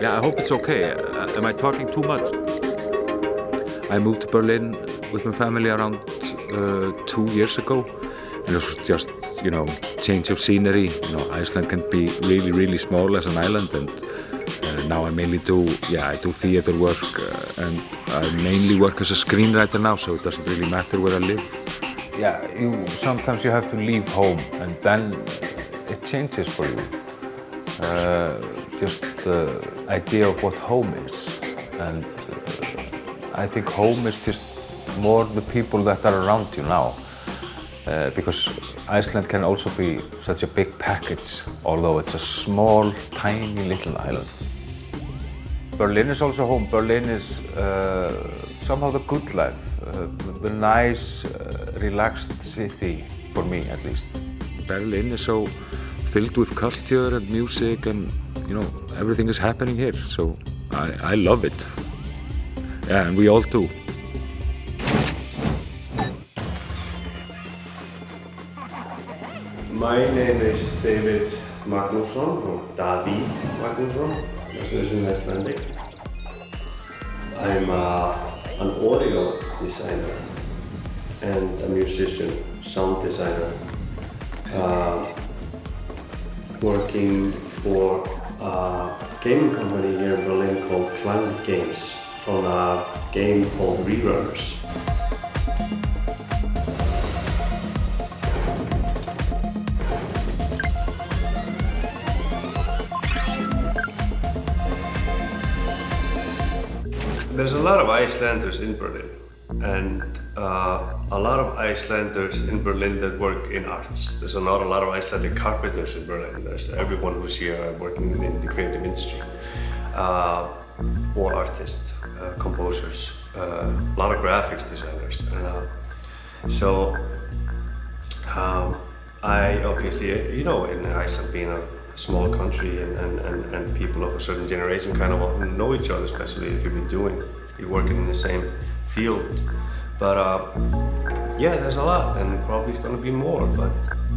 Yeah, I hope it's okay. Am I talking too much? I moved to Berlin with my family around 2 years ago. It was just, change of scenery. Iceland can be really, really small as an island, and now I mainly do theater work, and I mainly work as a screenwriter now, so it doesn't really matter where I live. Yeah, sometimes you have to leave home, and then it changes for you. Just the idea of what home is, and I think home is just more the people that are around you now, because Iceland can also be such a big package, although it's a small, tiny little island. Berlin is also home. Berlin is somehow the good life, the nice, relaxed city, for me at least. Berlin is so filled with culture and music, and everything is happening here, so I love it. Yeah, and we all do. My name is David Magnusson, or Davíð Magnusson, as it is in Icelandic. I'm an audio designer and a musician, sound designer, working for a gaming company here in Berlin called Playwright Games on a game called Rerunners. There's a lot of Icelanders in Berlin, and a lot of Icelanders in Berlin that work in arts. There's not a lot of Icelandic carpenters in Berlin. There's everyone who's here working in the creative industry, or artists, composers, a lot of graphics designers. I obviously, in Iceland being a small country and people of a certain generation kind of all know each other, especially if you're working in the same field. But yeah, there's a lot, and probably it's going to be more. But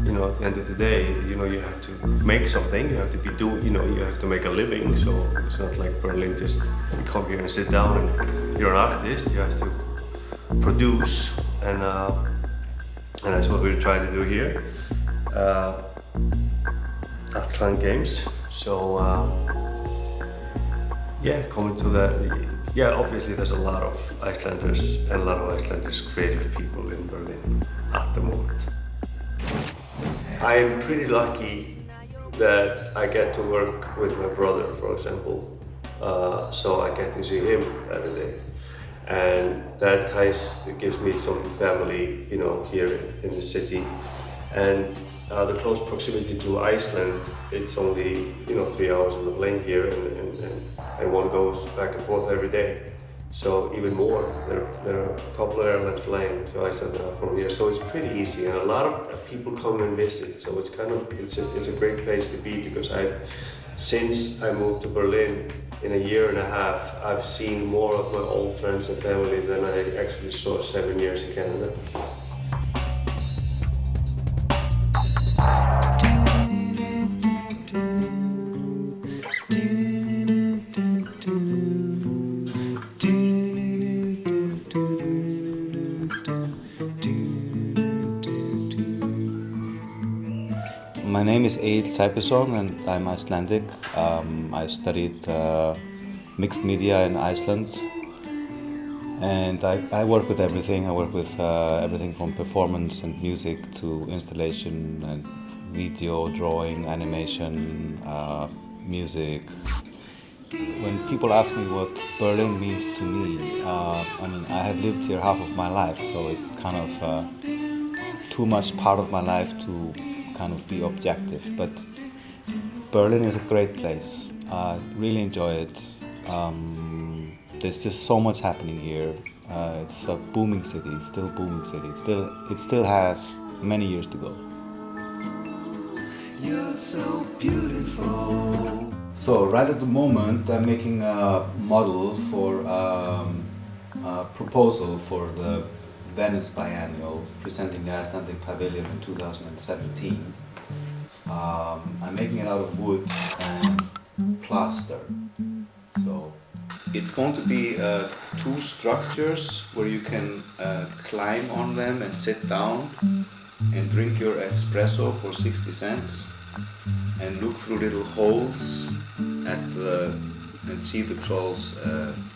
at the end of the day, you have to make something. You have to you have to make a living. So it's not like Berlin, just you come here and sit down and you're an artist. You have to produce, and that's what we're trying to do here at Clan Games. So coming to that, obviously there's a lot of Icelanders and a lot of Icelandic creative people in Berlin at the moment. I'm pretty lucky that I get to work with my brother, for example, so I get to see him every day, and that gives me some family, here in the city, and the close proximity to Iceland, it's only 3 hours on the plane here, and one goes back and forth every day. So even more, there are a couple of airlines flying to Iceland from here, so it's pretty easy, and a lot of people come and visit. So it's a great place to be, because since I moved to Berlin in a year and a half, I've seen more of my old friends and family than I actually saw 7 years in Canada. My name is Sæbjörnsson, and I'm Icelandic. I studied mixed media in Iceland, and I work with everything. I work with everything from performance and music to installation and video, drawing, animation, music. When people ask me what Berlin means to me, I have lived here half of my life, so it's kind of too much part of my life to kind of be objective. But Berlin is a great place. I really enjoy it. There's just so much happening here. It's a booming city. It's still a booming city. It still has many years to go. You're so beautiful. So right at the moment, I'm making a model for a proposal for the Venice Biennial, presenting the Icelandic Pavilion in 2017. I'm making it out of wood and plaster. It's going to be two structures where you can climb on them and sit down and drink your espresso for 60 cents and look through little holes and see the trolls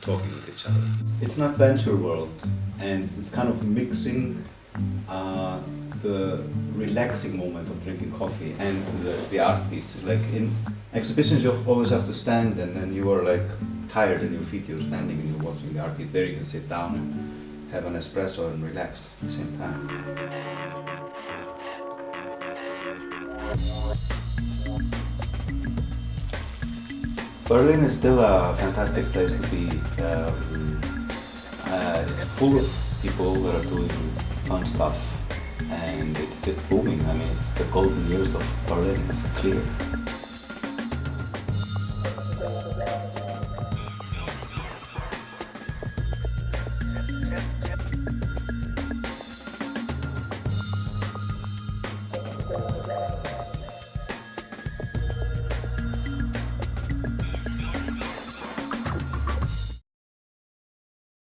talking with each other. It's an adventure world, and it's kind of mixing the relaxing moment of drinking coffee and the art piece. Like in exhibitions, you always have to stand, and then you are like tired and your feet, you're standing and you're watching the art piece. There you can sit down and have an espresso and relax at the same time. Berlin is still a fantastic place to be. It's full of people that are doing fun stuff, and it's just booming. I mean, it's the golden years of Berlin, it's clear.